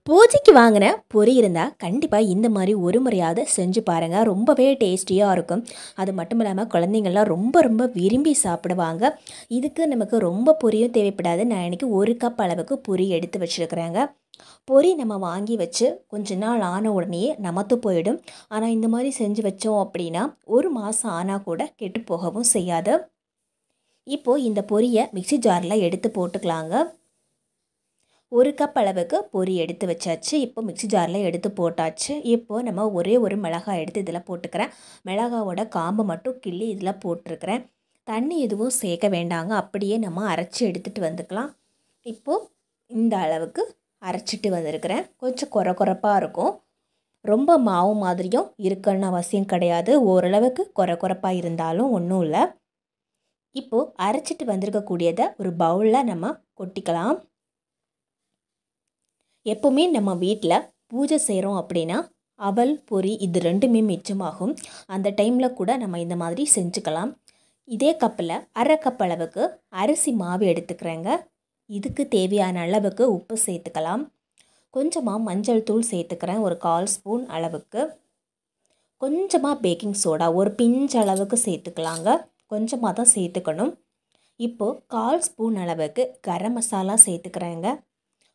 பூஜைக்கு வாங்கின பொரி இருந்தால் கண்டிப்பாக இந்த மாதிரி ஒரு முறையாவது செஞ்சு பாருங்கள். ரொம்பவே டேஸ்டியாக இருக்கும். அது மட்டும் இல்லாமல் குழந்தைங்கள்லாம் ரொம்ப ரொம்ப விரும்பி சாப்பிடுவாங்க. இதுக்கு நமக்கு ரொம்ப பொரியும் தேவைப்படாது. நான் இன்றைக்கி 1 கப் அளவுக்கு பொரி எடுத்து வச்சுருக்குறேங்க. பொரி நம்ம வாங்கி வச்சு கொஞ்ச நாள் ஆன உடனேயே நமத்து போயிடும். ஆனால் இந்த மாதிரி செஞ்சு வச்சோம் அப்படின்னா 1 மாதம் ஆனால் கூட கெட்டு போகவும் செய்யாது. இப்போது இந்த பொரியை மிக்ஸி ஜாரில் எடுத்து போட்டுக்கலாங்க. 1 கப் அளவுக்கு பொரி எடுத்து வச்சாச்சு. இப்போ மிக்ஸி ஜாரில் எடுத்து போட்டாச்சு. இப்போது நம்ம ஒரே ஒரு மிளகாய் எடுத்து இதில் போட்டுக்கிறேன். மிளகாவோட காம்பை மட்டும் கிள்ளி இதில் போட்டிருக்கிறேன். தண்ணி எதுவும் சேர்க்க வேண்டாங்க. அப்படியே நம்ம அரைச்சி எடுத்துகிட்டு வந்துக்கலாம். இப்போது இந்த அளவுக்கு அரைச்சிட்டு வந்திருக்கிறேன். கொஞ்சம் கொரப்பாக இருக்கும். ரொம்ப மாவு மாதிரியும் இருக்குன்னு அவசியம் கிடையாது. ஓரளவுக்கு கொரப்பாக இருந்தாலும் ஒன்றும் இல்லை. இப்போது அரைச்சிட்டு வந்திருக்கக்கூடியதை ஒரு பவுலில் நம்ம கொட்டிக்கலாம். எப்போவுமே நம்ம வீட்டில் பூஜை செய்கிறோம் அப்படின்னா அவல் பொரி இது ரெண்டுமே மிச்சமாகும். அந்த டைமில் கூட நம்ம இந்த மாதிரி செஞ்சுக்கலாம். இதே கப்பில் 1/2 கப் அளவுக்கு அரிசி மாவு எடுத்துக்கிறேங்க. இதுக்கு தேவையான அளவுக்கு உப்பு சேர்த்துக்கலாம். கொஞ்சமாக மஞ்சள் தூள் சேர்த்துக்கிறேன், ஒரு 1/4 ஸ்பூன் அளவுக்கு. கொஞ்சமாக பேக்கிங் சோடா ஒரு பிஞ்ச் அளவுக்கு சேர்த்துக்கலாங்க. கொஞ்சமாக தான் சேர்த்துக்கணும். இப்போது 1/4 ஸ்பூன் அளவுக்கு கரம் மசாலா சேர்த்துக்கிறேங்க.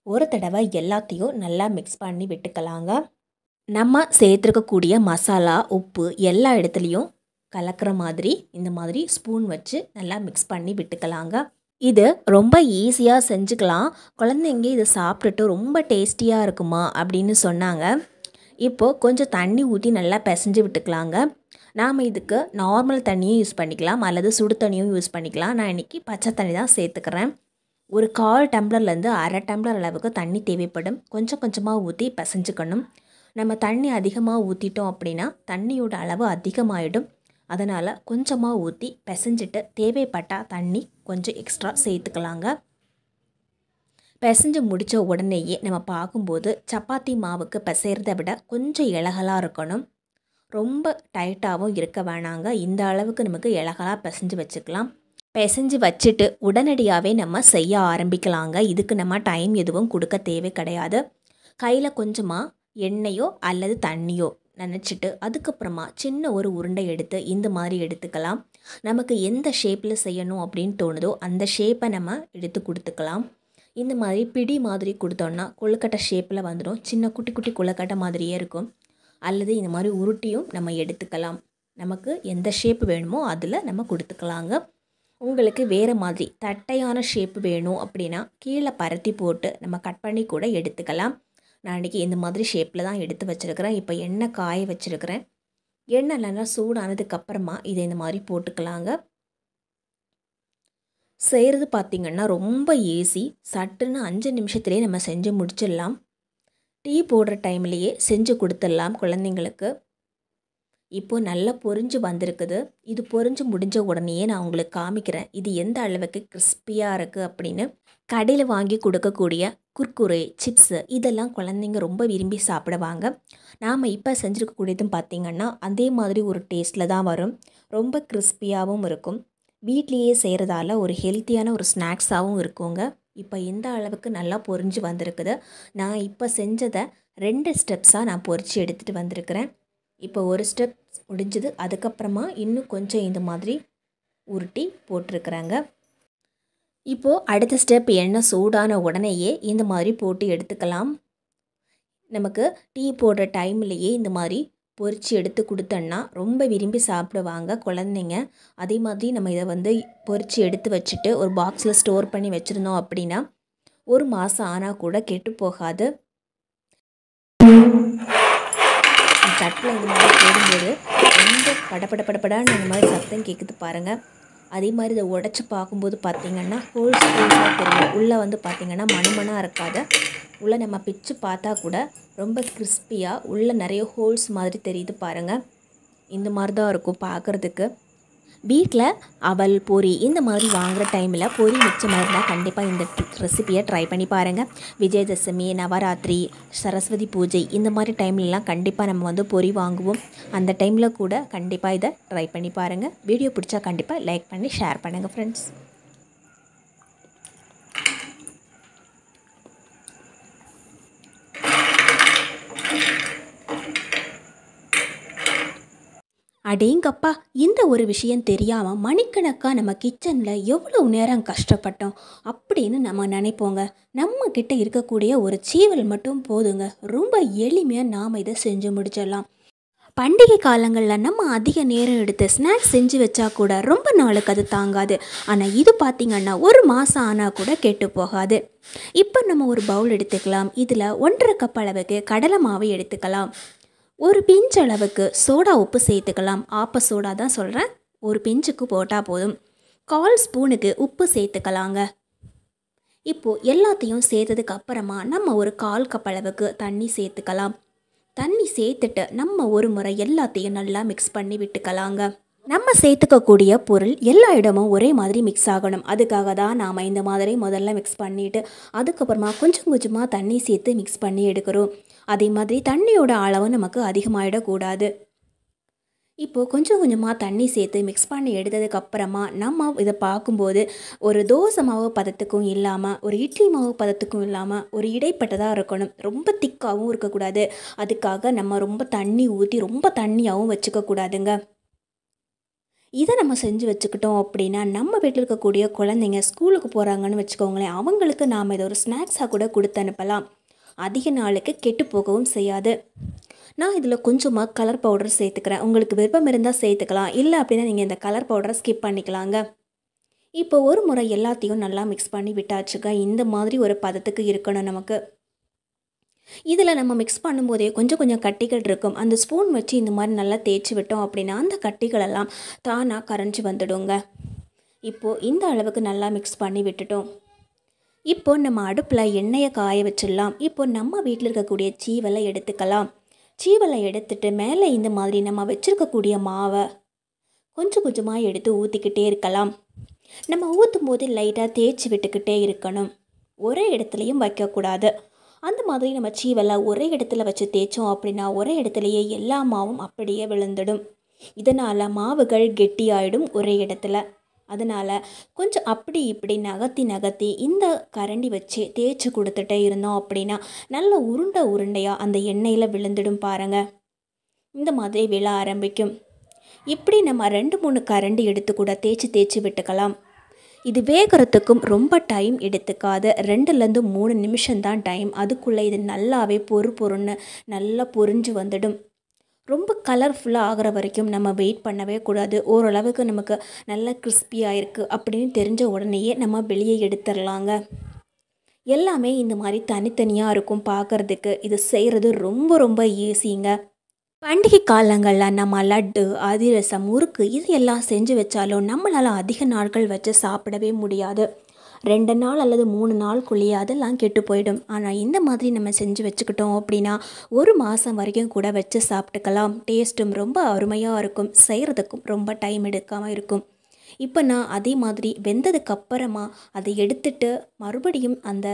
ஒரு தடவை எல்லாத்தையும் நல்லா மிக்ஸ் பண்ணி விட்டுக்கலாங்க. நம்ம சேர்த்துருக்கக்கூடிய மசாலா உப்பு எல்லா இடத்துலையும் கலக்கிற மாதிரி இந்த மாதிரி ஸ்பூன் வச்சு நல்லா மிக்ஸ் பண்ணி விட்டுக்கலாங்க. இது ரொம்ப ஈஸியாக செஞ்சுக்கலாம். குழந்தைங்க இதை சாப்பிட்டுட்டு ரொம்ப டேஸ்டியாக இருக்குமா அப்படின்னு சொன்னாங்க. இப்போது கொஞ்சம் தண்ணி ஊற்றி நல்லா பிசைஞ்சு விட்டுக்கலாங்க. நாம் இதுக்கு நார்மல் தண்ணியும் யூஸ் பண்ணிக்கலாம் அல்லது சுடு தண்ணியும் யூஸ் பண்ணிக்கலாம். நான் இன்றைக்கி பச்சை தண்ணி தான் சேர்த்துக்கிறேன். ஒரு 1/4 டம்ளர்லேருந்து 1/2 டம்ளர் அளவுக்கு தண்ணி தேவைப்படும். கொஞ்சம் கொஞ்சமாக ஊற்றி பிசைஞ்சுக்கணும். நம்ம தண்ணி அதிகமாக ஊற்றிட்டோம் அப்படின்னா தண்ணியோட அளவு அதிகமாகிடும். அதனால் கொஞ்சமாக ஊற்றி பிசைஞ்சிட்டு தேவைப்பட்டால் தண்ணி கொஞ்சம் எக்ஸ்ட்ரா சேர்த்துக்கலாங்க. பிசைஞ்சு முடித்த உடனேயே நம்ம பார்க்கும்போது சப்பாத்தி மாவுக்கு பிசைகிறத விட கொஞ்சம் இலகலாக இருக்கணும். ரொம்ப டைட்டாகவும் இருக்க வேணாங்க. இந்த அளவுக்கு நமக்கு இலகலாக பிசைஞ்சு வச்சுக்கலாம். பிசைஞ்சு வச்சுட்டு உடனடியாகவே நம்ம செய்ய ஆரம்பிக்கலாங்க. இதுக்கு நம்ம டைம் எதுவும் கொடுக்க தேவை கிடையாது. கையில் கொஞ்சமாக எண்ணெயோ அல்லது தண்ணியோ நினச்சிட்டு அதுக்கப்புறமா சின்ன ஒரு உருண்டை எடுத்து இந்த மாதிரி எடுத்துக்கலாம். நமக்கு எந்த ஷேப்பில் செய்யணும் அப்படின்னு தோணுதோ அந்த ஷேப்பை நம்ம எடுத்து கொடுத்துக்கலாம். இந்த மாதிரி பிடி மாதிரி கொடுத்தோன்னா கொழுக்கட்டை ஷேப்பில் வந்துடும். சின்ன குட்டி குட்டி கொழுக்கட்டை மாதிரியே இருக்கும். அல்லது இந்த மாதிரி உருட்டியும் நம்ம எடுத்துக்கலாம். நமக்கு எந்த ஷேப் வேணுமோ அதில் நம்ம கொடுத்துக்கலாங்க. உங்களுக்கு வேறு மாதிரி தட்டையான ஷேப் வேணும் அப்படின்னா கீழே பரத்தி போட்டு நம்ம கட் பண்ணி கூட எடுத்துக்கலாம். நான் இன்றைக்கி இந்த மாதிரி ஷேப்பில் தான் எடுத்து வச்சுருக்கிறேன். இப்போ எண்ணெய் காய வச்சுருக்கிறேன். எண்ணெய் நல்லா சூடானதுக்கப்புறமா இதை இந்த மாதிரி போட்டுக்கலாங்க. செய்கிறது பார்த்திங்கன்னா ரொம்ப ஈஸி. சட்டுன்னு 5 நிமிஷத்துலேயே நம்ம செஞ்சு முடிச்சிடலாம். டீ போடுற டைம்லேயே செஞ்சு கொடுத்துடலாம் குழந்தைங்களுக்கு. இப்போது நல்லா பொரிஞ்சு வந்திருக்குது. இது பொரிஞ்சு முடிஞ்ச உடனேயே நான் உங்களுக்கு காமிக்கிறேன் இது எந்த அளவுக்கு கிறிஸ்பியாக இருக்குது அப்படின்னு. கடையில் வாங்கி கொடுக்கக்கூடிய குர்குரே சிப்ஸு இதெல்லாம் குழந்தைங்க ரொம்ப விரும்பி சாப்பிடுவாங்க. நாம் இப்போ செஞ்சுருக்கக்கூடியதும் பார்த்திங்கன்னா அதே மாதிரி ஒரு டேஸ்ட்டில் தான் வரும். ரொம்ப கிறிஸ்பியாகவும் இருக்கும். வீட்லேயே செய்கிறதால ஒரு ஹெல்த்தியான ஒரு ஸ்நாக்ஸாகவும் இருக்குங்க. இப்போ எந்த அளவுக்கு நல்லா பொரிஞ்சு வந்திருக்குது. நான் இப்போ செஞ்சதை 2 ஸ்டெப்ஸாக நான் பொரித்து எடுத்துகிட்டு வந்திருக்கிறேன். இப்போ ஒரு ஸ்டெப் முடிஞ்சது. அதுக்கப்புறமா இன்னும் கொஞ்சம் இந்த மாதிரி உருட்டி போட்டிருக்கிறாங்க. இப்போது அடுத்த ஸ்டெப் எண்ணெய் சூடான உடனேயே இந்த மாதிரி போட்டு எடுத்துக்கலாம். நமக்கு டீ போடுற டைம்லேயே இந்த மாதிரி பொரித்து எடுத்து கொடுத்தோன்னா ரொம்ப விரும்பி சாப்பிடுவாங்க குழந்தைங்க. அதே மாதிரி நம்ம இதை பொரித்து எடுத்து வச்சுட்டு ஒரு பாக்ஸில் ஸ்டோர் பண்ணி வச்சுருந்தோம் அப்படின்னா 1 மாதம் ஆனால் கூட கெட்டு போகாது. தட்டில் இந்த மாதிரி போடும்போது ரொம்ப படப்படான்னு இந்த மாதிரி சத்தம் கேட்குது பாருங்கள். அதே மாதிரி இதை உடச்சி பார்க்கும்போது பார்த்திங்கன்னா ஹோல்ஸ் தெரியும். உள்ளே பார்த்திங்கன்னா மணமனாக இருக்காது. உள்ளே நம்ம பிச்சு பார்த்தா கூட ரொம்ப கிறிஸ்பியாக உள்ளே நிறைய ஹோல்ஸ் மாதிரி தெரியுது பாருங்கள். இந்த மாதிரி தான் இருக்கும் பார்க்குறதுக்கு. வீட்டில் அவல் பொரி இந்த மாதிரி வாங்குகிற டைமில் பொரி மிச்சமாக இருந்தால் கண்டிப்பாக இந்த ரெசிப்பியை ட்ரை பண்ணி பாருங்கள். விஜயதசமி, நவராத்திரி, சரஸ்வதி பூஜை இந்த மாதிரி டைம்லலாம் கண்டிப்பாக நம்ம பொரி வாங்குவோம். அந்த டைமில் கூட கண்டிப்பாக இதை ட்ரை பண்ணி பாருங்கள். வீடியோ பிடிச்சா கண்டிப்பாக லைக் பண்ணி ஷேர் பண்ணுங்கள் ஃப்ரெண்ட்ஸ். அடேங்கப்பா! இந்த ஒரு விஷயம் தெரியாமல் மணிக்கணக்காக நம்ம கிச்சனில் எவ்வளோ நேரம் கஷ்டப்பட்டோம் அப்படின்னு நம்ம நினைப்போங்க. நம்ம கிட்ட இருக்கக்கூடிய ஒரு சீவல் மட்டும் போதுங்க, ரொம்ப எளிமையாக நாம் இதை செஞ்சு முடிச்சிடலாம். பண்டிகை காலங்களில் நம்ம அதிக நேரம் எடுத்து ஸ்நாக்ஸ் செஞ்சு வச்சா கூட ரொம்ப நாளுக்கு அது தாங்காது. ஆனால் இது பார்த்திங்கன்னா ஒரு மாதம் ஆனால் கூட கெட்டு போகாது. இப்போ நம்ம ஒரு பவுல் எடுத்துக்கலாம். இதில் 1½ கப் அளவுக்கு கடலை மாவு எடுத்துக்கலாம். ஒரு பிஞ்ச் அளவுக்கு சோடா உப்பு சேர்த்துக்கலாம். ஆப்ப சோடா தான் சொல்கிறேன், ஒரு பிஞ்சுக்கு போட்டால் போதும். 1/4 ஸ்பூனுக்கு உப்பு சேர்த்துக்கலாங்க. இப்போது எல்லாத்தையும் சேர்த்ததுக்கு அப்புறமா நம்ம ஒரு 1/4 கப் அளவுக்கு தண்ணி சேர்த்துக்கலாம். தண்ணி சேர்த்துட்டு நம்ம ஒரு முறை எல்லாத்தையும் நல்லா மிக்ஸ் பண்ணி விட்டுக்கலாங்க. நம்ம சேர்த்துக்கக்கூடிய பொருள் எல்லா இடமும் ஒரே மாதிரி மிக்ஸ் ஆகணும். அதுக்காக தான் நாம் இந்த மாதிரி முதல்ல மிக்ஸ் பண்ணிவிட்டு அதுக்கப்புறமா கொஞ்சம் கொஞ்சமாக தண்ணி சேர்த்து மிக்ஸ் பண்ணி எடுக்கிறோம். அதே மாதிரி தண்ணியோட அளவு நமக்கு அதிகமாகிடக்கூடாது. இப்போது கொஞ்சம் கொஞ்சமாக தண்ணி சேர்த்து மிக்ஸ் பண்ணி எடுத்ததுக்கப்புறமா நம்ம இதை பார்க்கும்போது ஒரு தோசை மாவு பதத்துக்கும் இல்லாமல் ஒரு இட்லி மாவு பதத்துக்கும் இல்லாமல் ஒரு இடைப்பட்டதாக இருக்கணும். ரொம்ப திக்காகவும் இருக்கக்கூடாது. அதுக்காக நம்ம ரொம்ப தண்ணி ஊற்றி ரொம்ப தண்ணியாகவும் வச்சுக்கக்கூடாதுங்க. இதை நம்ம செஞ்சு வச்சுக்கிட்டோம் அப்படின்னா நம்ம வீட்டில் இருக்கக்கூடிய குழந்தைங்க ஸ்கூலுக்கு போகிறாங்கன்னு வச்சுக்கோங்களேன், அவங்களுக்கு நாம் இதை ஒரு ஸ்நாக்ஸாக கூட கொடுத்து அனுப்பலாம். அதிக நாளுக்கு கெட்டு போகவும் செய்யாது. நான் இதில் கொஞ்சமாக கலர் பவுடர் சேர்த்துக்கிறேன். உங்களுக்கு விருப்பம் இருந்தால் சேர்த்துக்கலாம், இல்லை அப்படின்னா நீங்கள் இந்த கலர் பவுடரை ஸ்கிப் பண்ணிக்கலாங்க. இப்போ ஒரு முறை எல்லாத்தையும் நல்லா மிக்ஸ் பண்ணி விட்டாச்சுங்க. இந்த மாதிரி ஒரு பதத்துக்கு இருக்கணும் நமக்கு. இதில் நம்ம மிக்ஸ் பண்ணும்போதே கொஞ்சம் கொஞ்சம் கட்டிகள் இருக்கும். அந்த ஸ்பூன் வச்சு இந்த மாதிரி நல்லா தேய்ச்சி விட்டோம் அப்படின்னா அந்த கட்டிகளெல்லாம் தானாக கரைஞ்சி வந்துடுங்க. இப்போது இந்த அளவுக்கு நல்லா மிக்ஸ் பண்ணி விட்டுட்டோம். இப்போ நம்ம அடுப்பில் எண்ணெயை காய வச்சிடலாம். இப்போ நம்ம வீட்டில் இருக்கக்கூடிய சீவலை எடுத்துக்கலாம். சீவலை எடுத்துட்டு மேலே இந்த மாதிரி நம்ம வச்சுருக்கக்கூடிய மாவை கொஞ்சம் கொஞ்சமாக எடுத்து ஊற்றிக்கிட்டே இருக்கலாம். நம்ம ஊற்றும் போது லைட்டாக தேய்ச்சி விட்டுக்கிட்டே இருக்கணும். ஒரே இடத்துலையும் வைக்கக்கூடாது. அந்த மாதிரி நம்ம சீவலை ஒரே இடத்துல வச்சு தேய்ச்சோம் அப்படின்னா ஒரே இடத்துலையே எல்லா மாவும் அப்படியே விழுந்துடும். இதனால் மாவுகள் கெட்டியாயிடும் ஒரே இடத்துல. அதனால் கொஞ்சம் அப்படி இப்படி நகர்த்தி இந்த கரண்டி வச்சு தேய்ச்சி கொடுத்துட்டே இருந்தோம் அப்படின்னா நல்ல உருண்டையாக அந்த எண்ணெயில் விழுந்துடும் பாருங்கள். இந்த மாதிரி விழ ஆரம்பிக்கும். இப்படி நம்ம 2-3 கரண்டி எடுத்து கூட தேய்ச்சி விட்டுக்கலாம். இது வேகிறதுக்கும் ரொம்ப டைம் எடுத்துக்காது. 2லேருந்து 3 நிமிஷம்தான் டைம். அதுக்குள்ளே இது நல்லாவே பொறுன்னு நல்லா பொரிஞ்சு வந்துடும். ரொம்ப கலர்ஃபுல்லாக ஆகிற வரைக்கும் நம்ம வெயிட் பண்ணவே கூடாது. ஓரளவுக்கு நமக்கு நல்லா கிறிஸ்பியாக இருக்குது அப்படின்னு தெரிஞ்ச உடனேயே நம்ம வெளியே எடுத்துடலாங்க. எல்லாமே இந்த மாதிரி தனித்தனியாக இருக்கும் பார்க்குறதுக்கு. இது செய்கிறது ரொம்ப ரொம்ப ஈஸிங்க. பண்டிகை காலங்களில் நம்ம லட்டு, அதிரசம், முறுக்கு இது எல்லாம் செஞ்சு வச்சாலும் நம்மளால் அதிக நாட்கள் வச்சு சாப்பிடவே முடியாது. 2 நாள் அல்லது 3 நாளுக்குள்ளேயே அதெல்லாம் கெட்டு போயிடும். ஆனால் இந்த மாதிரி நம்ம செஞ்சு வச்சுக்கிட்டோம் அப்படின்னா 1 மாதம் வரைக்கும் கூட வச்சு சாப்பிட்டுக்கலாம். டேஸ்ட்டும் ரொம்ப அருமையாக இருக்கும். செய்கிறதுக்கும் ரொம்ப டைம் எடுக்காமல் இருக்கும். இப்போ நான் அதே மாதிரி வெந்ததுக்கப்புறமா அதை எடுத்துட்டு மறுபடியும் அந்த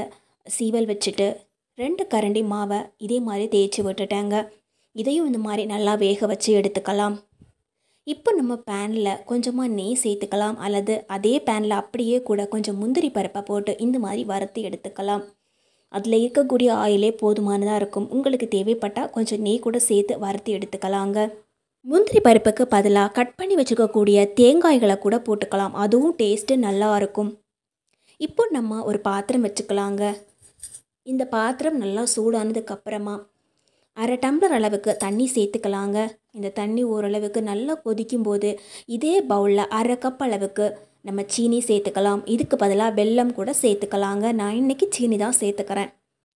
சீவல் வச்சுட்டு 2 கரண்டி மாவை இதே மாதிரி தேய்ச்சி விட்டுட்டேங்க. இதையும் இந்த மாதிரி நல்லா வேக வச்சு எடுத்துக்கலாம். இப்போ நம்ம பேனில் கொஞ்சமாக நெய் சேர்த்துக்கலாம். அல்லது அதே பேனில் அப்படியே கூட கொஞ்சம் முந்திரி பருப்பை போட்டு இந்த மாதிரி வறுத்து எடுத்துக்கலாம். அதில் இருக்கக்கூடிய ஆயிலே போதுமானதாக இருக்கும். உங்களுக்கு தேவைப்பட்டால் கொஞ்சம் நெய் கூட சேர்த்து வறுத்து எடுத்துக்கலாங்க. முந்திரி பருப்புக்கு பதிலாக கட் பண்ணி வச்சுக்கக்கூடிய தேங்காய்களை கூட போட்டுக்கலாம். அதுவும் டேஸ்ட்டு நல்லா இருக்கும். இப்போ நம்ம ஒரு பாத்திரம் வச்சுக்கலாங்க. இந்த பாத்திரம் நல்லா சூடானதுக்கப்புறமா 1/2 டம்ளர் அளவுக்கு தண்ணி சேர்த்துக்கலாங்க. இந்த தண்ணி ஓரளவுக்கு நல்லா கொதிக்கும்போது இதே பவுலில் 1/2 கப் அளவுக்கு நம்ம சீனி சேர்த்துக்கலாம். இதுக்கு பதிலாக வெல்லம் கூட சேர்த்துக்கலாங்க. நான் இன்றைக்கி சீனி தான் சேர்த்துக்கிறேன்.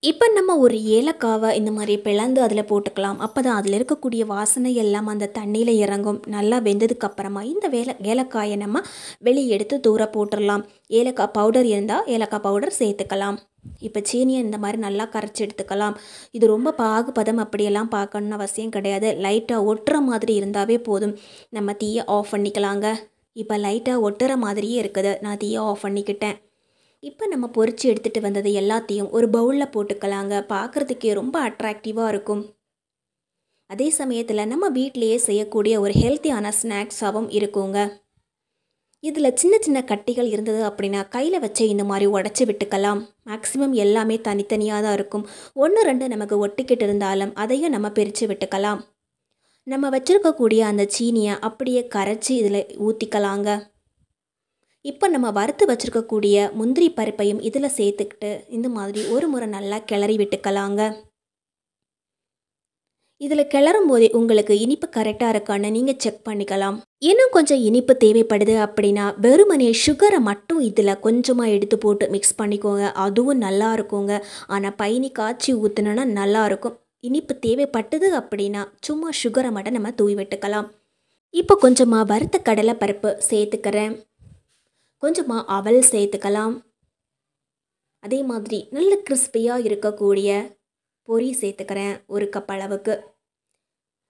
இப்போ நம்ம ஒரு ஏலக்காவை இந்த மாதிரி பிளந்து அதில் போட்டுக்கலாம். அப்போ தான் அதில் இருக்கக்கூடிய வாசனை எல்லாம் அந்த தண்ணியில் இறங்கும். நல்லா வெந்ததுக்கப்புறமா இந்த ஏலக்காயை நம்ம வெளியே எடுத்து தூர போட்டுடலாம். ஏலக்காய் பவுடர் இருந்தால் ஏலக்காய் பவுடர் சேர்த்துக்கலாம். இப்போ சீனியை இந்த மாதிரி நல்லா கரைச்சி எடுத்துக்கலாம். இது ரொம்ப பாகுபதம் அப்படியெல்லாம் பார்க்கணுன்னு அவசியம் கிடையாது. லைட்டாக ஒட்டுற மாதிரி இருந்தாவே போதும். நம்ம தீயை ஆஃப் பண்ணிக்கலாங்க. இப்போ லைட்டாக ஒட்டுற மாதிரியே இருக்குது. நான் தீயை ஆஃப் பண்ணிக்கிட்டேன். இப்போ நம்ம பொரித்து எடுத்துகிட்டு வந்தது எல்லாத்தையும் ஒரு பவுலில் போட்டுக்கலாங்க. பார்க்குறதுக்கே ரொம்ப அட்ராக்டிவாக இருக்கும். அதே சமயத்தில் நம்ம வீட்டிலையே செய்யக்கூடிய ஒரு ஹெல்த்தியான ஸ்நாக்ஸாகவும் இருக்குங்க. இதில் சின்ன சின்ன கட்டிகள் இருந்தது அப்படின்னா கையில் வச்சு இந்த மாதிரி உடச்சி விட்டுக்கலாம். மேக்ஸிமம் எல்லாமே தனித்தனியாக தான் இருக்கும். 1-2 நமக்கு ஒட்டிக்கிட்டு இருந்தாலும் அதையும் நம்ம பிரித்து விட்டுக்கலாம். நம்ம வச்சுருக்கக்கூடிய அந்த சீனியை அப்படியே கரைச்சி இதில் ஊற்றிக்கலாங்க. இப்போ நம்ம வறுத்து வச்சுருக்கக்கூடிய முந்திரி பருப்பையும் இதில் சேர்த்துக்கிட்டு இந்த மாதிரி ஒரு முறை நல்லா கிளறி விட்டுக்கலாங்க. இதில் கிளறும் போதே உங்களுக்கு இனிப்பு கரெக்டாக இருக்கான்னு நீங்கள் செக் பண்ணிக்கலாம். இன்னும் கொஞ்சம் இனிப்பு தேவைப்படுது அப்படின்னா வெறுமனே சுகரை மட்டும் இதில் கொஞ்சமாக எடுத்து போட்டு மிக்ஸ் பண்ணிக்கோங்க. அதுவும் நல்லா இருக்குங்க. ஆனால் பைனி காய்ச்சி ஊற்றுனோன்னா நல்லாயிருக்கும். இனிப்பு தேவைப்பட்டது அப்படின்னா சும்மா சுகரை மட்டும் நம்ம தூவி விட்டுக்கலாம். இப்போ கொஞ்சமாக வறுத்த கடலை பருப்பு சேர்த்துக்கிறேன். கொஞ்சமாக அவல் சேர்த்துக்கலாம். அதே மாதிரி நல்ல கிறிஸ்பியாக இருக்கக்கூடிய பொரி சேர்த்துக்கிறேன் 1 கப் அளவுக்கு.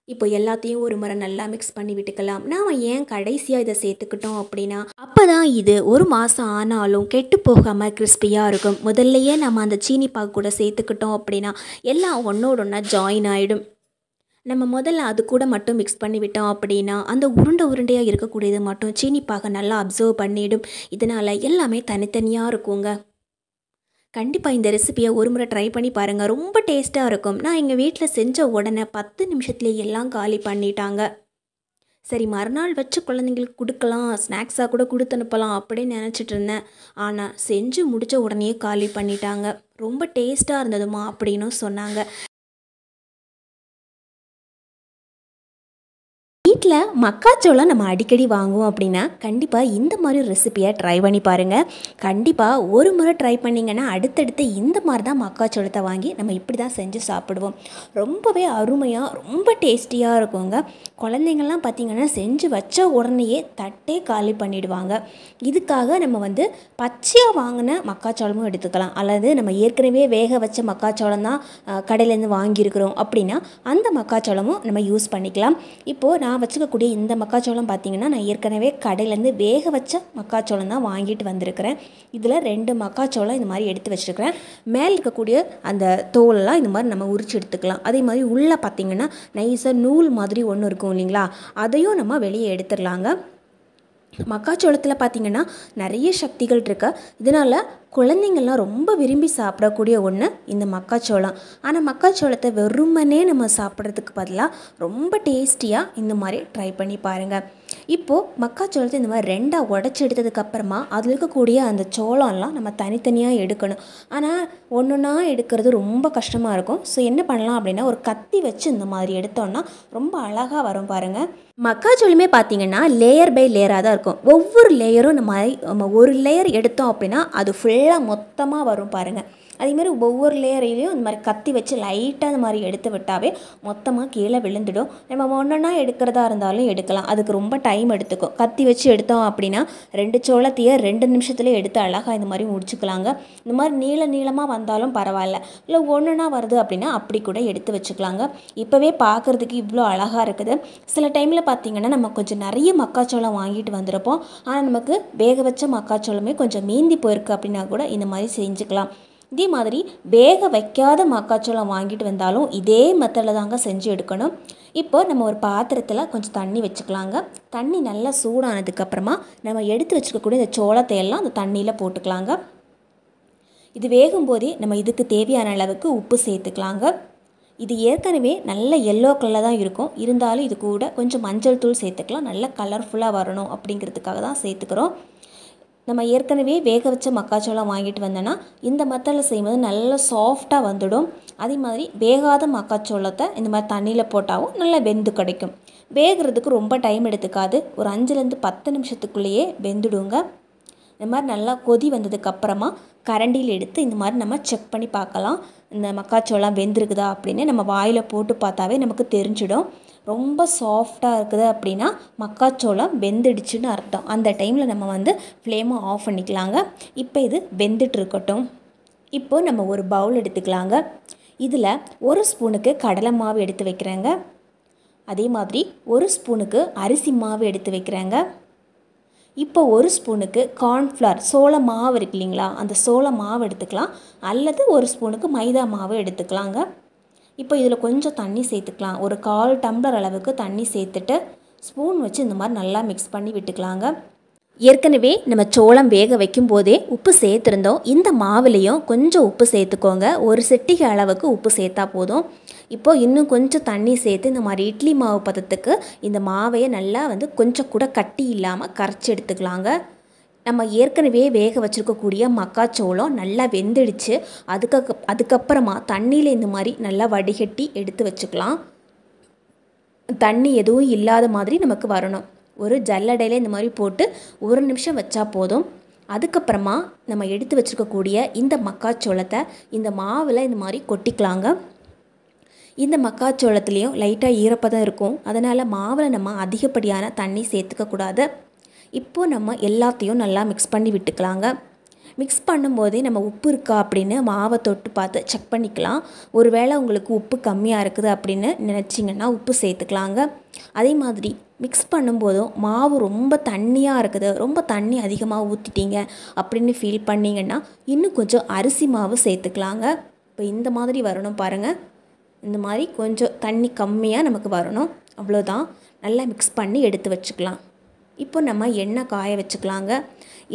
இப்போ எல்லாத்தையும் ஒரு முறை நல்லா மிக்ஸ் பண்ணி விட்டுக்கலாம். நாம் ஏன் கடைசியாக இதை சேர்த்துக்கிட்டோம் அப்படின்னா அப்போ தான் இது 1 மாதம் ஆனாலும் கெட்டு போகாமல் கிறிஸ்பியாக இருக்கும். முதல்லையே நம்ம அந்த சீனி பாகு கூட சேர்த்துக்கிட்டோம் அப்படின்னா எல்லாம் ஒன்றோடு ஒன்றா ஜாயின் ஆகிடும். நம்ம முதல்ல அது கூட மட்டும் மிக்ஸ் பண்ணி விட்டோம் அப்படின்னா அந்த உருண்டையாக இருக்கக்கூடியது மட்டும் சீனி பாகை நல்லா அப்சர்வ் பண்ணிடும். இதனால் எல்லாமே தனித்தனியாக இருக்குங்க. கண்டிப்பாக இந்த ரெசிபியை ஒரு முறை ட்ரை பண்ணி பாருங்கள். ரொம்ப டேஸ்ட்டாக இருக்கும். நான் எங்கள் வீட்டில் செஞ்ச உடனே 10 நிமிஷத்துலேயே எல்லாம் காலி பண்ணிட்டாங்க. சரி, மறுநாள் வச்சு குழந்தைங்களுக்கு கொடுக்கலாம், ஸ்நாக்ஸாக கூட கொடுத்து அனுப்பலாம் அப்படின்னு நினச்சிட்டு இருந்தேன். ஆனால் செஞ்சு முடித்த உடனே காலி பண்ணிட்டாங்க. ரொம்ப டேஸ்ட்டாக இருந்ததுமா அப்படின்னும் சொன்னாங்க. வீட்டில் மக்காச்சோளம் நம்ம அடிக்கடி வாங்குவோம் அப்படின்னா கண்டிப்பாக இந்த மாதிரி ரெசிபியை ட்ரை பண்ணி பாருங்கள். கண்டிப்பாக ஒரு முறை ட்ரை பண்ணிங்கன்னா அடுத்தடுத்து இந்த மாதிரி தான் மக்காச்சோளத்தை வாங்கி நம்ம இப்படி தான் செஞ்சு சாப்பிடுவோம். ரொம்பவே அருமையாக ரொம்ப டேஸ்டியாக இருக்குங்க. குழந்தைங்கள்லாம் பார்த்திங்கன்னா செஞ்சு வச்ச உடனேயே தட்டே காலி பண்ணிவிடுவாங்க. இதுக்காக நம்ம பச்சையாக வாங்கின மக்காச்சோளமும் எடுத்துக்கலாம். அல்லது நம்ம ஏற்கனவே வேக வச்ச மக்காச்சோளம் தான் கடையிலேருந்து வாங்கியிருக்கிறோம் அப்படின்னா அந்த மக்காச்சோளமும் நம்ம யூஸ் பண்ணிக்கலாம். இப்போது நான் வச்சுக்கக்கூடிய இந்த மக்காச்சோளம் பார்த்திங்கன்னா நான் ஏற்கனவே கடையிலேருந்து வேக வச்ச மக்காச்சோளம் தான் வாங்கிட்டு வந்திருக்கிறேன். இதில் 2 மக்காச்சோளம் இந்த மாதிரி எடுத்து வச்சுருக்கிறேன். மேலே இருக்கக்கூடிய அந்த தோலெல்லாம் இந்த மாதிரி நம்ம உரிச்சு எடுத்துக்கலாம். அதே மாதிரி உள்ளே பார்த்திங்கன்னா நைஸாக நூல் மாதிரி ஒன்று இருக்கும் இல்லைங்களா, அதையும் நம்ம வெளியே எடுத்துடலாங்க. மக்காச்சோளத்தில் பார்த்திங்கன்னா நிறைய சக்திகள் இருக்கு. இதனால் குழந்தைங்கள்லாம் ரொம்ப விரும்பி சாப்பிடக்கூடிய ஒன்று இந்த மக்காச்சோளம். ஆனால் மக்காச்சோளத்தை வெறுமனே நம்ம சாப்பிட்றதுக்கு பதிலாக ரொம்ப டேஸ்டியாக இந்த மாதிரி ட்ரை பண்ணி பாருங்கள். இப்போது மக்காச்சோளத்தை இந்த மாதிரி 2ஆக உடச்சி எடுத்ததுக்கப்புறமா அதில் இருக்கக்கூடிய அந்த சோளம்லாம் நம்ம தனித்தனியாக எடுக்கணும். ஆனால் ஒன்றுன்னா எடுக்கிறது ரொம்ப கஷ்டமாக இருக்கும். ஸோ என்ன பண்ணலாம் அப்படின்னா ஒரு கத்தி வச்சு இந்த மாதிரி எடுத்தோன்னா ரொம்ப அழகாக வரும் பாருங்கள். மக்காச்சோளமே பார்த்திங்கன்னா லேயர் பை லேயராக தான் இருக்கும். ஒவ்வொரு லேயரும் நம்ம ஒரு லேயர் எடுத்தோம் அப்படின்னா அது ஃபுல்லாக மொத்தமாக வரும் பாருங்கள். அதேமாதிரி ஒவ்வொரு லேயரையிலையும் இந்த மாதிரி கத்தி வச்சு லைட்டாக இந்த மாதிரி எடுத்து விட்டாவே மொத்தமாக கீழே விழுந்துடும். நம்ம ஒன்றா எடுக்கிறதா இருந்தாலும் எடுக்கலாம். அதுக்கு ரொம்ப டைம் எடுத்துக்கும். கத்தி வச்சு எடுத்தோம் அப்படின்னா 2 சோளத்தையே 2 நிமிஷத்துலேயே எடுத்து அழகாக இந்த மாதிரி முடிச்சுக்கலாங்க. இந்த மாதிரி நீளமாக வந்தாலும் பரவாயில்ல, இல்லை ஒன்றுனா வருது அப்படின்னா அப்படி கூட எடுத்து வச்சுக்கலாங்க. இப்போவே பார்க்குறதுக்கு இவ்வளோ அழகாக இருக்குது. சில டைமில் பார்த்திங்கன்னா நம்ம கொஞ்சம் நிறைய மக்காச்சோளம் வாங்கிட்டு வந்திருப்போம். ஆனால் நமக்கு வேக வச்ச மக்காச்சோளமே கொஞ்சம் மீந்தி போயிருக்கு அப்படின்னா கூட இந்த மாதிரி செஞ்சுக்கலாம். இதே மாதிரி வேக வைக்காத மக்காச்சோளம் வாங்கிட்டு வந்தாலும் இதே மெத்தடில் தாங்க செஞ்சு எடுக்கணும். இப்போ நம்ம ஒரு பாத்திரத்தில் கொஞ்சம் தண்ணி வச்சுக்கலாங்க. தண்ணி நல்லா சூடானதுக்கப்புறமா நம்ம எடுத்து வச்சுக்கக்கூடிய இந்த சோளத்தை எல்லாம் அந்த தண்ணியில் போட்டுக்கலாங்க. இது வேகும்போதே நம்ம இதுக்கு தேவையான அளவுக்கு உப்பு சேர்த்துக்கலாங்க. இது ஏற்கனவே நல்ல எல்லோ கலரில் தான் இருக்கும். இருந்தாலும் இது கூட கொஞ்சம் மஞ்சள் தூள் சேர்த்துக்கலாம். நல்லா கலர்ஃபுல்லாக வரணும் அப்படிங்கிறதுக்காக தான் சேர்த்துக்கிறோம். நம்ம ஏற்கனவே வேக வச்ச மக்காச்சோளம் வாங்கிட்டு வந்தோன்னா இந்த மெத்தடில் செய்யும்போது நல்லா சாஃப்டாக வந்துடும். அதே மாதிரி வேகாத மக்காச்சோளத்தை இந்த மாதிரி தண்ணியில் போட்டாலும் நல்லா வெந்து கிடைக்கும். வேகிறதுக்கு ரொம்ப டைம் எடுத்துக்காது. ஒரு 5லேருந்து 10 நிமிஷத்துக்குள்ளேயே வெந்துடுங்க. இந்த மாதிரி நல்லா கொதி வந்ததுக்கப்புறமா கரண்டியில் எடுத்து இந்த மாதிரி நம்ம செக் பண்ணி பார்க்கலாம். இந்த மக்காச்சோளம் வெந்திருக்குதா அப்படின்னு நம்ம வாயில் போட்டு பார்த்தாவே நமக்கு தெரிஞ்சிடும். ரொம்ப சாஃப்டாக இருக்குது அப்படின்னா மக்காச்சோளம் வெந்துடுச்சுன்னு அர்த்தம். அந்த டைமில் நம்ம ஃப்ளேமை ஆஃப் பண்ணிக்கலாங்க. இப்போ இது வெந்துட்டு இருக்கட்டும். இப்போது நம்ம ஒரு பவுல் எடுத்துக்கலாங்க. இதில் 1 ஸ்பூனுக்கு கடலை மாவு எடுத்து வைக்கிறேங்க. அதே மாதிரி 1 ஸ்பூனுக்கு அரிசி மாவு எடுத்து வைக்கிறேங்க. இப்போ 1 ஸ்பூனுக்கு கார்ன்ஃப்ளவர் சோள மாவு இருக்கு இல்லைங்களா, அந்த சோள மாவு எடுத்துக்கலாம். அல்லது 1 ஸ்பூனுக்கு மைதா மாவு எடுத்துக்கலாங்க. இப்போ இதில் கொஞ்சம் தண்ணி சேர்த்துக்கலாம். ஒரு 1/4 டம்ளர் அளவுக்கு தண்ணி சேர்த்துட்டு ஸ்பூன் வச்சு இந்த மாதிரி நல்லா மிக்ஸ் பண்ணி விட்டுக்கலாங்க. ஏற்கனவே நம்ம சோளம் வேக வைக்கும் போதே உப்பு சேர்த்துருந்தோம். இந்த மாவுலேயும் கொஞ்சம் உப்பு சேர்த்துக்கோங்க. ஒரு சிட்டிகை அளவுக்கு உப்பு சேர்த்தா போதும். இப்போது இன்னும் கொஞ்சம் தண்ணி சேர்த்து இந்த மாதிரி இட்லி மாவு பதத்துக்கு இந்த மாவையை நல்லா கொஞ்சம் கூட கட்டி இல்லாமல் கரைச்சி எடுத்துக்கலாங்க. நம்ம ஏற்கனவே வேக வச்சுருக்கக்கூடிய மக்காச்சோளம் நல்லா வெந்துடுச்சு. அதுக்கப்புறமா தண்ணியில் இந்த மாதிரி நல்லா வடிகட்டி எடுத்து வச்சுக்கலாம். தண்ணி எதுவும் இல்லாத மாதிரி நமக்கு வரணும். ஒரு ஜல்லடையில் இந்த மாதிரி போட்டு 1 நிமிஷம் வச்சா போதும். அதுக்கப்புறமா நம்ம எடுத்து வச்சுருக்கக்கூடிய இந்த மக்காச்சோளத்தை இந்த மாவில் இந்த மாதிரி கொட்டிக்கலாங்க. இந்த மக்காச்சோளத்துலேயும் லைட்டாக ஈரப்பதம் இருக்கும். அதனால் மாவில் நம்ம அதிகப்படியான தண்ணி சேர்த்துக்கக்கூடாது. இப்போது நம்ம எல்லாத்தையும் நல்லா மிக்ஸ் பண்ணி விட்டுக்கலாங்க. மிக்ஸ் பண்ணும்போதே நம்ம உப்பு இருக்கா அப்படின்னு மாவை தொட்டு பார்த்து செக் பண்ணிக்கலாம். ஒருவேளை உங்களுக்கு உப்பு கம்மியாக இருக்குது அப்படின்னு நினச்சிங்கன்னா உப்பு சேர்த்துக்கலாங்க. அதே மாதிரி மிக்ஸ் பண்ணும்போதும் மாவு ரொம்ப தண்ணியாக இருக்குது, ரொம்ப தண்ணி அதிகமாக ஊற்றிட்டீங்க அப்படின்னு ஃபீல் பண்ணிங்கன்னா இன்னும் கொஞ்சம் அரிசி மாவு சேர்த்துக்கலாங்க. இப்போ இந்த மாதிரி வரணும் பாருங்கள். இந்த மாதிரி கொஞ்சம் தண்ணி கம்மியாக நமக்கு வரணும். அவ்வளோதான். நல்லா மிக்ஸ் பண்ணி எடுத்து வச்சுக்கலாம். இப்போ நம்ம எண்ணெய் காய வச்சுக்கலாங்க.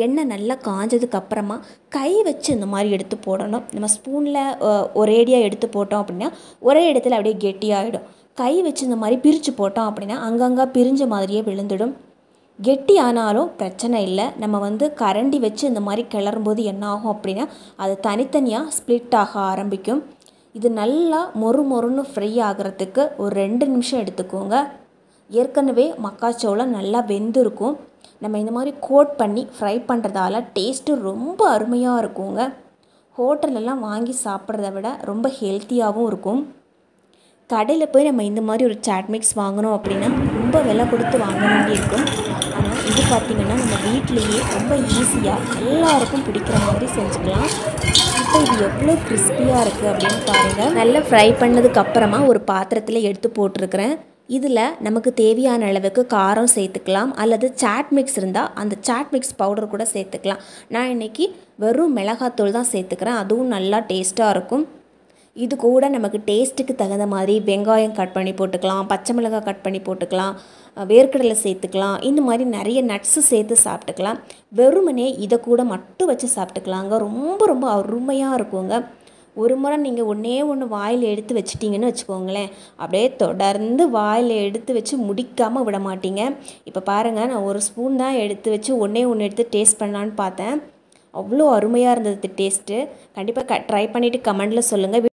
எண்ணெய் நல்லா காஞ்சதுக்கப்புறமா கை வச்சு இந்த மாதிரி எடுத்து போடணும். நம்ம ஸ்பூனில் ஒரேடியாக எடுத்து போட்டோம் அப்படின்னா ஒரே இடத்துல அப்படியே கெட்டியாகிடும். கை வச்சு இந்த மாதிரி பிரித்து போட்டோம் அப்படின்னா அங்கங்கே பிரிஞ்ச மாதிரியே விழுந்துடும். கெட்டி ஆனாலும் பிரச்சனை இல்லை. நம்ம கரண்டி வச்சு இந்த மாதிரி கிளறும்போது என்ன ஆகும் அப்படின்னா அது தனித்தனியாக ஸ்ப்ளிட் ஆக ஆரம்பிக்கும். இது நல்லா மொறுன்னு ஃப்ரை ஆகிறதுக்கு ஒரு 2 நிமிஷம் எடுத்துக்கோங்க. ஏற்கனவே மக்காச்சோளம் நல்லா வெந்திருக்கும். நம்ம இந்த மாதிரி கோட் பண்ணி ஃப்ரை பண்ணுறதால டேஸ்ட்டு ரொம்ப அருமையாக இருக்குங்க. ஹோட்டலெல்லாம் வாங்கி சாப்பிட்றத விட ரொம்ப ஹெல்த்தியாகவும் இருக்கும். கடையில் போய் நம்ம இந்த மாதிரி ஒரு சாட் மிக்ஸ் வாங்கணும் அப்படின்னா ரொம்ப விலை கொடுத்து வாங்க வேண்டியிருக்கும். ஆனால் இது பார்த்திங்கன்னா நம்ம வீட்டிலையே ரொம்ப ஈஸியாக எல்லாருக்கும் பிடிக்கிற மாதிரி செஞ்சுக்கலாம். இப்போ இது எவ்வளோ கிறிஸ்பியாக இருக்குது அப்படின்னு பாருங்கள். நல்லா ஃப்ரை பண்ணதுக்கப்புறமா ஒரு பாத்திரத்தில் எடுத்து போட்டிருக்கிறேன். இதில் நமக்கு தேவையான அளவுக்கு காரம் சேர்த்துக்கலாம். அல்லது சாட் மிக்ஸ் இருந்தால் அந்த சாட் மிக்ஸ் பவுடர் கூட சேர்த்துக்கலாம். நான் இன்றைக்கி வெறும் மிளகாத்தூள் தான் சேர்த்துக்கிறேன். அதுவும் நல்லா டேஸ்ட்டாக இருக்கும். இது கூட நமக்கு டேஸ்ட்டுக்கு தகுந்த மாதிரி வெங்காயம் கட் பண்ணி போட்டுக்கலாம், பச்சை மிளகாய் கட் பண்ணி போட்டுக்கலாம், வேர்க்கடலை சேர்த்துக்கலாம். இந்த மாதிரி நிறைய நட்ஸு சேர்த்து சாப்பிட்டுக்கலாம். வெறுமனே இதை கூட மட்டும் வச்சு சாப்பிட்டுக்கலாங்க. ரொம்ப அருமையாக இருக்குங்க. ஒரு முறை நீங்கள் ஒன்று வாயில் எடுத்து வச்சிட்டிங்கன்னு வச்சுக்கோங்களேன், அப்படியே தொடர்ந்து வாயில் எடுத்து வச்சு முடிக்காமல் விட மாட்டீங்க. இப்போ பாருங்கள், நான் ஒரு ஸ்பூன் தான் எடுத்து வச்சு ஒன்று எடுத்து டேஸ்ட் பண்ணலான்னு பார்த்தேன். அவ்வளோ அருமையாக இருந்தது டேஸ்ட்டு. கண்டிப்பாக ட்ரை பண்ணிவிட்டு கமெண்டில் சொல்லுங்கள்.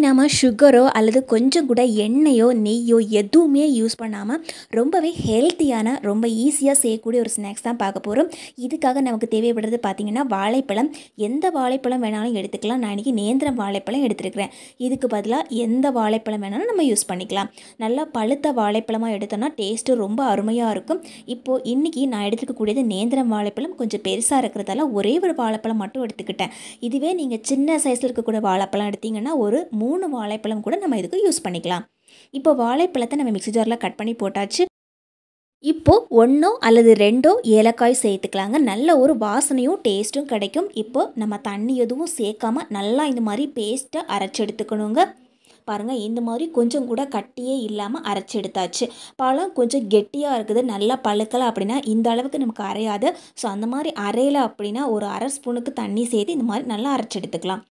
நம்ம சுகரோ அல்லது கொஞ்சம் கூட எண்ணெயோ நெய்யோ எதுவுமே யூஸ் பண்ணாமல் ரொம்பவே ஹெல்த்தியான ரொம்ப ஈஸியாக செய்யக்கூடிய ஒரு ஸ்நாக்ஸ் தான் பார்க்க போகிறோம். இதுக்காக நமக்கு தேவைப்படுறது பார்த்திங்கன்னா வாழைப்பழம். எந்த வாழைப்பழம் வேணாலும் எடுத்துக்கலாம். நான் இன்றைக்கி நேந்திரம் வாழைப்பழம் எடுத்துருக்கிறேன். இதுக்கு பதிலாக எந்த வாழைப்பழம் வேணாலும் நம்ம யூஸ் பண்ணிக்கலாம். நல்லா பழுத்த வாழைப்பழமாக எடுத்தோன்னா டேஸ்ட்டு ரொம்ப அருமையாக இருக்கும். இப்போது இன்றைக்கி நான் எடுத்துக்கக்கூடியது நேந்திரம் வாழைப்பழம். கொஞ்சம் பெருசாக இருக்கிறதால ஒரே ஒரு வாழைப்பழம் மட்டும் எடுத்துக்கிட்டேன். இதுவே நீங்கள் சின்ன சைஸில் இருக்கக்கூடிய வாழைப்பழம் எடுத்திங்கன்னா ஒரு 3 வாழைப்பழம் கூட நம்ம இதுக்கு யூஸ் பண்ணிக்கலாம். இப்போ வாழைப்பழத்தை நம்ம மிக்ஸி ஜாரில் கட் பண்ணி போட்டாச்சு. இப்போது 1 அல்லது 2 ஏலக்காய் சேர்த்துக்கலாங்க. நல்ல ஒரு வாசனையும் டேஸ்ட்டும் கிடைக்கும். இப்போது நம்ம தண்ணி எதுவும் சேர்க்காம நல்லா இந்த மாதிரி பேஸ்ட்டை அரைச்சி எடுத்துக்கணுங்க. பாருங்கள், இந்த மாதிரி கொஞ்சம் கூட கட்டியே இல்லாமல் அரைச்சி எடுத்தாச்சு. பழம் கொஞ்சம் கெட்டியாக இருக்குது, நல்லா பழுக்கலை அப்படின்னா இந்த அளவுக்கு நமக்கு அரையாது. ஸோ அந்த மாதிரி அரையலை அப்படின்னா ஒரு அரை ஸ்பூனுக்கு தண்ணி சேர்த்து இந்த மாதிரி நல்லா அரைச்சி எடுத்துக்கலாம்.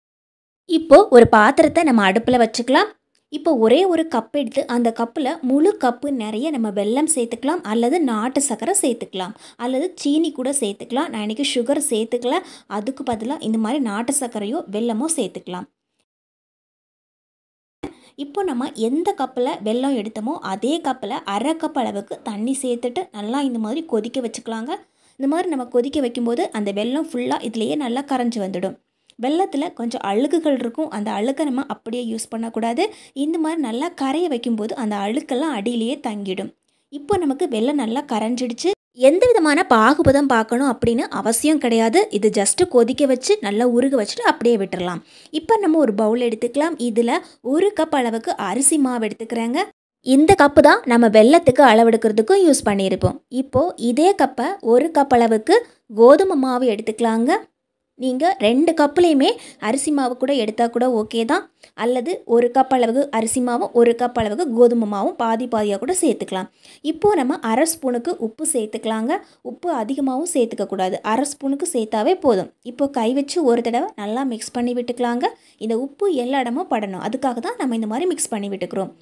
இப்போது ஒரு பாத்திரத்தை நம்ம அடுப்பில் வச்சுக்கலாம். இப்போ ஒரே ஒரு கப் எடுத்து அந்த கப்பில் முழு கப்பு நிறைய நம்ம வெல்லம் சேர்த்துக்கலாம், அல்லது நாட்டு சர்க்கரை சேர்த்துக்கலாம், அல்லது சீனி கூட சேர்த்துக்கலாம். நான் இன்றைக்கி சுகர் சேர்த்துக்கல. அதுக்கு பதிலாக இந்த மாதிரி நாட்டு சர்க்கரையோ வெல்லமோ சேர்த்துக்கலாம். இப்போ நம்ம எந்த கப்பில் வெல்லம் எடுத்தோமோ அதே கப்பில் அரை கப் அளவுக்கு தண்ணி சேர்த்துட்டு நல்லா இந்த மாதிரி கொதிக்க வச்சுக்கலாங்க. இந்த மாதிரி நம்ம கொதிக்க வைக்கும்போது அந்த வெல்லம் ஃபுல்லாக இதுலேயே நல்லா கரைஞ்சி வந்துடும். வெல்லத்தில் கொஞ்சம் அழுக்குகள் இருக்கும். அந்த அழுக்கை நம்ம அப்படியே யூஸ் பண்ணக்கூடாது. இந்த மாதிரி நல்லா கரைய வைக்கும்போது அந்த அழுக்கெல்லாம் அடியிலேயே தங்கிடும். இப்போ நமக்கு வெல்லம் நல்லா கரைஞ்சிடுச்சு. எந்த விதமான பாகுபதம் பார்க்கணும் அப்படின்னு அவசியம் கிடையாது. இது ஜஸ்ட்டு கொதிக்க வச்சு நல்லா உருக வச்சுட்டு அப்படியே விட்டுடலாம். இப்போ நம்ம ஒரு பவுல் எடுத்துக்கலாம். இதில் 1 கப் அளவுக்கு அரிசி மாவு எடுத்துக்கிறேங்க. இந்த கப்பு தான் நம்ம வெல்லத்துக்கு அளவெடுக்கிறதுக்கும் யூஸ் பண்ணியிருப்போம். இப்போது இதே கப்பை 1 கப் அளவுக்கு கோதுமை மாவு எடுத்துக்கலாங்க. நீங்கள் 2 கப்புலேயுமே அரிசி மாவு கூட எடுத்தால் கூட ஓகே தான். அல்லது 1 கப் அளவுக்கு அரிசி மாவும் 1 கப் அளவுக்கு கோதுமை மாவும் பாதி பாதியாக கூட சேர்த்துக்கலாம். இப்போது நம்ம அரை ஸ்பூனுக்கு உப்பு சேர்த்துக்கலாங்க. உப்பு அதிகமாகவும் சேர்த்துக்கக்கூடாது, அரை ஸ்பூனுக்கு சேர்த்தாவே போதும். இப்போ கை வச்சு ஒரு தடவை நல்லா மிக்ஸ் பண்ணி விட்டுக்கலாங்க. இந்த உப்பு எல்லா இடமும் படணும், அதுக்காக தான் நம்ம இந்த மாதிரி மிக்ஸ் பண்ணி விட்டுக்கிறோம்.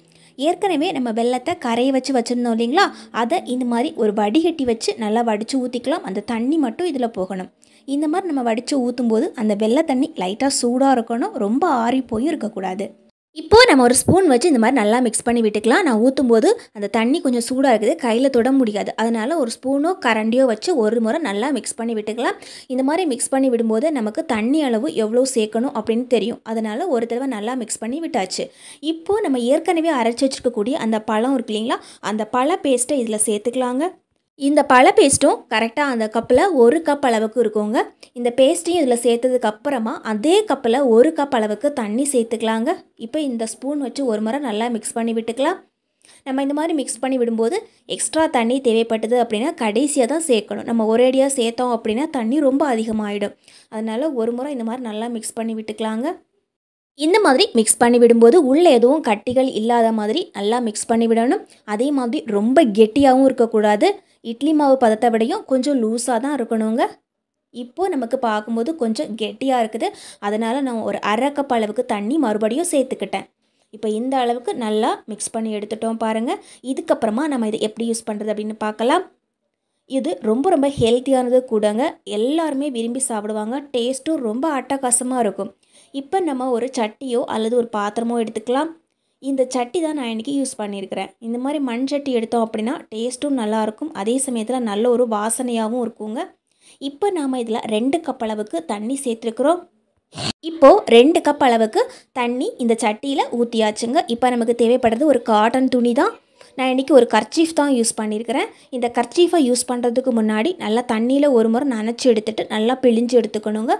ஏற்கனவே நம்ம வெல்லத்தை கரையை வச்சு வச்சுருந்தோம் இல்லைங்களா, அதை இந்த மாதிரி ஒரு வடிகட்டி வச்சு நல்லா வடித்து ஊற்றிக்கலாம். அந்த தண்ணி மட்டும் இதில் போகணும். இந்த மாதிரி நம்ம வடித்து ஊற்றும்போது அந்த வெள்ளை தண்ணி லைட்டாக சூடாக இருக்கணும், ரொம்ப ஆறி போயும் இருக்கக்கூடாது. இப்போது நம்ம ஒரு ஸ்பூன் வச்சு இந்த மாதிரி நல்லா மிக்ஸ் பண்ணி விட்டுக்கலாம். நான் ஊற்றும்போது அந்த தண்ணி கொஞ்சம் சூடாக இருக்குது, கையில் தொட முடியாது. அதனால் ஒரு ஸ்பூனோ கரண்டியோ வச்சு ஒரு முறை நல்லா மிக்ஸ் பண்ணி விட்டுக்கலாம். இந்த மாதிரி மிக்ஸ் பண்ணி விடும்போது நமக்கு தண்ணி அளவு எவ்வளோ சேர்க்கணும் அப்படின்னு தெரியும். அதனால் ஒரு தடவை நல்லா மிக்ஸ் பண்ணி விட்டாச்சு. இப்போது நம்ம ஏற்கனவே அரைச்சி வச்சுருக்கக்கூடிய அந்த பழம் இருக்கு இல்லைங்களா, அந்த பழ பேஸ்ட்டை இதில் சேர்த்துக்கலாங்க. இந்த பழ பேஸ்ட்டும் கரெக்டாக அந்த கப்பில் 1 கப் அளவுக்கு இருக்குங்க. இந்த பேஸ்ட்டையும் இதில் சேர்த்ததுக்கு அப்புறமா அதே கப்பில் 1 கப் அளவுக்கு தண்ணி சேர்த்துக்கலாங்க. இப்போ இந்த ஸ்பூன் வச்சு ஒரு முறை நல்லா மிக்ஸ் பண்ணி விட்டுக்கலாம். நம்ம இந்த மாதிரி மிக்ஸ் பண்ணி விடும்போது எக்ஸ்ட்ரா தண்ணி தேவைப்பட்டது அப்படின்னா கடைசியாக தான் சேர்க்கணும். நம்ம ஒரேடியாக சேர்த்தோம் அப்படின்னா தண்ணி ரொம்ப அதிகமாகிடும். அதனால் ஒரு முறை இந்த மாதிரி நல்லா மிக்ஸ் பண்ணி விட்டுக்கலாங்க. இந்த மாதிரி மிக்ஸ் பண்ணி விடும்போது உள்ளே எதுவும் கட்டிகள் இல்லாத மாதிரி நல்லா மிக்ஸ் பண்ணி விடணும். அதே மாதிரி ரொம்ப கெட்டியாகவும் இருக்கக்கூடாது. இட்லி மாவு பதத்தை விடையும் கொஞ்சம் லூஸாக தான் இருக்கணுங்க. இப்போது நமக்கு பார்க்கும்போது கொஞ்சம் கெட்டியாக இருக்குது, அதனால் நான் ஒரு அரை கப் அளவுக்கு தண்ணி மறுபடியும் சேர்த்துக்கிட்டேன். இப்போ இந்த அளவுக்கு நல்லா மிக்ஸ் பண்ணி எடுத்துட்டோம் பாருங்கள். இதுக்கப்புறமா நம்ம இதை எப்படி யூஸ் பண்ணுறது அப்படின்னு பார்க்கலாம். இது ரொம்ப ரொம்ப ஹெல்த்தியானது கூடங்க, எல்லாருமே விரும்பி சாப்பிடுவாங்க. டேஸ்ட்டும் ரொம்ப அட்டகாசமாக இருக்கும். இப்போ நம்ம ஒரு சட்டியோ அல்லது ஒரு பாத்திரமோ எடுத்துக்கலாம். இந்த சட்டி தான் நான் இன்றைக்கி யூஸ் பண்ணியிருக்கிறேன். இந்த மாதிரி மண் சட்டி எடுத்தோம் அப்படின்னா டேஸ்ட்டும் நல்லாயிருக்கும், அதே சமயத்தில் நல்ல ஒரு வாசனையாகவும் இருக்குங்க. இப்போ நாம் இதில் 2 கப் அளவுக்கு தண்ணி சேர்த்துருக்குறோம். இப்போது 2 கப் அளவுக்கு தண்ணி இந்த சட்டியில் ஊற்றியாச்சுங்க. இப்போ நமக்கு தேவைப்படுறது ஒரு காட்டன் துணி தான். நான் இன்றைக்கி ஒரு கர்ச்சீஃப் தான் யூஸ் பண்ணியிருக்கிறேன். இந்த கர்ச்சீஃபை யூஸ் பண்ணுறதுக்கு முன்னாடி நல்லா தண்ணியில் ஒரு முறை நனைச்சி எடுத்துகிட்டு நல்லா பிழிஞ்சு எடுத்துக்கணுங்க.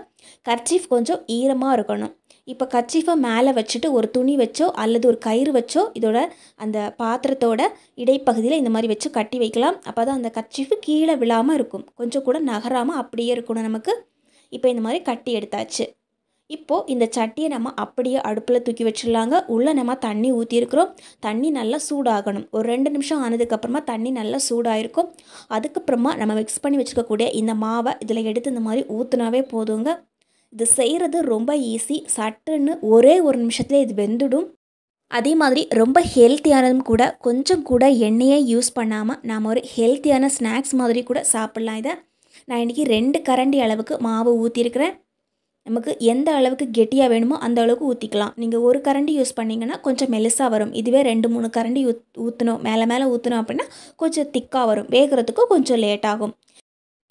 கர்ச்சீஃப் கொஞ்சம் ஈரமாக இருக்கணும். இப்போ கர்ச்சீஃபை மேலே வச்சுட்டு ஒரு துணி வச்சோ அல்லது ஒரு கயிறு வச்சோ இதோட அந்த பாத்திரத்தோட இடைப்பகுதியில் இந்த மாதிரி வச்சு கட்டி வைக்கலாம். அப்போ தான் அந்த கர்ச்சீஃபு கீழே விழாமல் இருக்கும், கொஞ்சம் கூட நகராமல் அப்படியே இருக்கணும் நமக்கு. இப்போ இந்த மாதிரி கட்டி எடுத்தாச்சு. இப்போது இந்த சட்டியை நம்ம அப்படியே அடுப்பில் தூக்கி வச்சிடலாங்க. உள்ளே நம்ம தண்ணி ஊற்றிருக்கிறோம். தண்ணி நல்லா சூடாகணும். ஒரு 2 நிமிஷம் ஆனதுக்கப்புறமா தண்ணி நல்லா சூடாயிருக்கும். அதுக்கப்புறமா நம்ம மிக்ஸ் பண்ணி வச்சுக்கக்கூடிய இந்த மாவை இதில் எடுத்து இந்த மாதிரி ஊற்றுனாவே போதுங்க. இது செய்கிறது ரொம்ப ஈஸி, சட்டுன்னு ஒரே ஒரு நிமிஷத்துல இது வெந்துடும். அதே மாதிரி ரொம்ப ஹெல்த்தியானதும் கூட. கொஞ்சம் கூட எண்ணெயை யூஸ் பண்ணாமல் நாம் ஒரு ஹெல்த்தியான ஸ்நாக்ஸ் மாதிரி கூட சாப்பிட்லாம் இதை. நான் இன்றைக்கி 2 கரண்டி அளவுக்கு மாவு ஊற்றிருக்கிறேன். நமக்கு எந்த அளவுக்கு கெட்டியாக வேணுமோ அந்த அளவுக்கு ஊற்றிக்கலாம். நீங்கள் ஒரு கரண்டி யூஸ் பண்ணிங்கன்னா கொஞ்சம் மெலிசாக வரும். இதுவே 2-3 கரண்டி ஊற்றணும், மேலே ஊற்றணும் அப்படின்னா கொஞ்சம் திக்காக வரும், வேகிறதுக்கு கொஞ்சம் லேட் ஆகும்.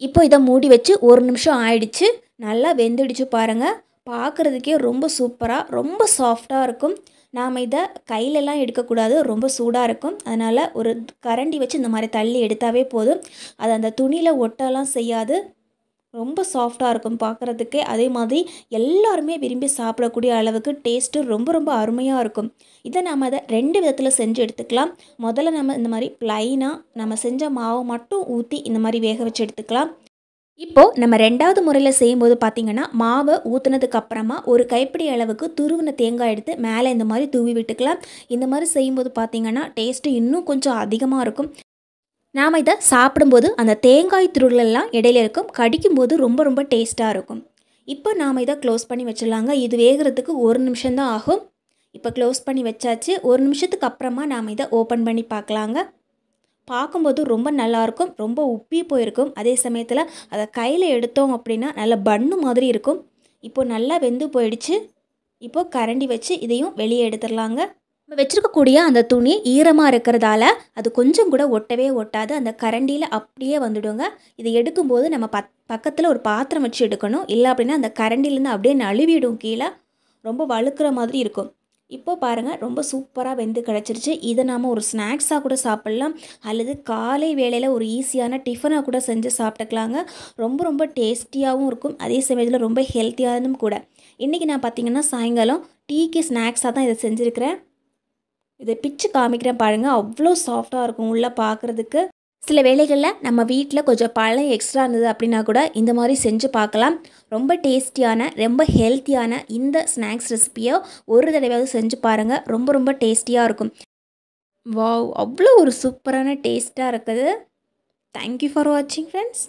இப்போ இதை மூடி வச்சு 1 நிமிஷம் ஆயிடுச்சு. நல்லா வெந்துடுச்சு பாருங்கள். பார்க்குறதுக்கே ரொம்ப சூப்பராக ரொம்ப சாஃப்டாக இருக்கும். நாம் இதை கையிலலாம் எடுக்கக்கூடாது, ரொம்ப சூடாக இருக்கும். அதனால் ஒரு கரண்டி வச்சு இந்த மாதிரி தள்ளி எடுத்தாவே போதும். அது அந்த துணியில் ஒட்டலாம் செய்யாது, ரொம்ப சாஃப்டாக இருக்கும் பார்க்குறதுக்கே. அதே மாதிரி எல்லாருமே விரும்பி சாப்பிடக்கூடிய அளவுக்கு டேஸ்ட்டு ரொம்ப ரொம்ப அருமையாக இருக்கும். இதை நம்ம அதை 2 விதத்தில் செஞ்சு எடுத்துக்கலாம். முதல்ல நம்ம இந்த மாதிரி ப்ளைனாக நம்ம செஞ்ச மாவை மட்டும் ஊற்றி இந்த மாதிரி வேக வச்சு எடுத்துக்கலாம். இப்போது நம்ம 2வது முறையில் செய்யும்போது பார்த்திங்கன்னா மாவை ஊற்றுனதுக்கப்புறமா ஒரு கைப்பிடி அளவுக்கு துருவின தேங்காய் எடுத்து மேலே இந்த மாதிரி தூவி விட்டுக்கலாம். இந்த மாதிரி செய்யும்போது பார்த்திங்கன்னா டேஸ்ட்டு இன்னும் கொஞ்சம் அதிகமாக இருக்கும். நாம் இதை சாப்பிடும்போது அந்த தேங்காய் துருளெல்லாம் இடையில இருக்கும், கடிக்கும்போது ரொம்ப ரொம்ப டேஸ்ட்டாக இருக்கும். இப்போ நாம் இதை க்ளோஸ் பண்ணி வச்சிடலாங்க. இது வேகிறதுக்கு 1 நிமிஷம்தான் ஆகும். இப்போ க்ளோஸ் பண்ணி வச்சாச்சு. 1 நிமிஷத்துக்கு அப்புறமா நாம் இதை ஓப்பன் பண்ணி பார்க்கலாங்க. பார்க்கும்போது ரொம்ப நல்லாயிருக்கும், ரொம்ப உப்பி போயிருக்கும். அதே சமயத்தில் அதை கையில் எடுத்தோம் அப்படின்னா நல்ல பன்னு மாதிரி இருக்கும். இப்போது நல்லா வெந்து போயிடுச்சு. இப்போது கரண்டி வச்சு இதையும் வெளியே எடுத்துடலாங்க. நம்ம வச்சுருக்கக்கூடிய அந்த துணி ஈரமாக இருக்கிறதால அது கொஞ்சம் கூட ஒட்டவே ஒட்டாது, அந்த கரண்டியில் அப்படியே வந்துடுங்க. இதை எடுக்கும்போது நம்ம பக்கத்தில் ஒரு பாத்திரம் வச்சு எடுக்கணும், இல்லை அப்படின்னா அந்த கரண்டிலேருந்து அப்படியே நழுவிடும் கீழே, ரொம்ப வழுக்கிற மாதிரி இருக்கும். இப்போது பாருங்கள், ரொம்ப சூப்பராக வெந்து கிடச்சிருச்சு. இதை நாம் ஒரு ஸ்நாக்ஸாக கூட சாப்பிட்லாம், அல்லது காலை வேளையில் ஒரு ஈஸியான டிஃபனாக கூட செஞ்சு சாப்பிட்டுக்கலாங்க. ரொம்ப ரொம்ப டேஸ்டியாகவும் இருக்கும், அதே சமயத்தில் ரொம்ப ஹெல்த்தியானதும் கூட. இன்றைக்கி நான் பார்த்திங்கன்னா சாயங்காலம் டீக்கு ஸ்நாக்ஸாக தான் இதை செஞ்சுருக்கிறேன். இதை பிச்சு காமிக்கிறேன் பாருங்கள், அவ்வளோ சாஃப்டாக இருக்கும் உள்ளே பார்க்குறதுக்கு. சில வேளைகளில் நம்ம வீட்டில் கொஞ்சம் பழம் எக்ஸ்ட்ரா இருந்தது அப்படின்னா கூட இந்த மாதிரி செஞ்சு பார்க்கலாம். ரொம்ப டேஸ்டியான, ரொம்ப ஹெல்த்தியான இந்த ஸ்நாக்ஸ் ரெசிப்பியை ஒரு தடவையாவது செஞ்சு பாருங்கள். ரொம்ப ரொம்ப டேஸ்டியாக இருக்கும். வாவ்! அவ்வளோ ஒரு சூப்பரான டேஸ்ட்டாக இருக்குது. தேங்க்யூ ஃபார் வாட்சிங் ஃப்ரெண்ட்ஸ்.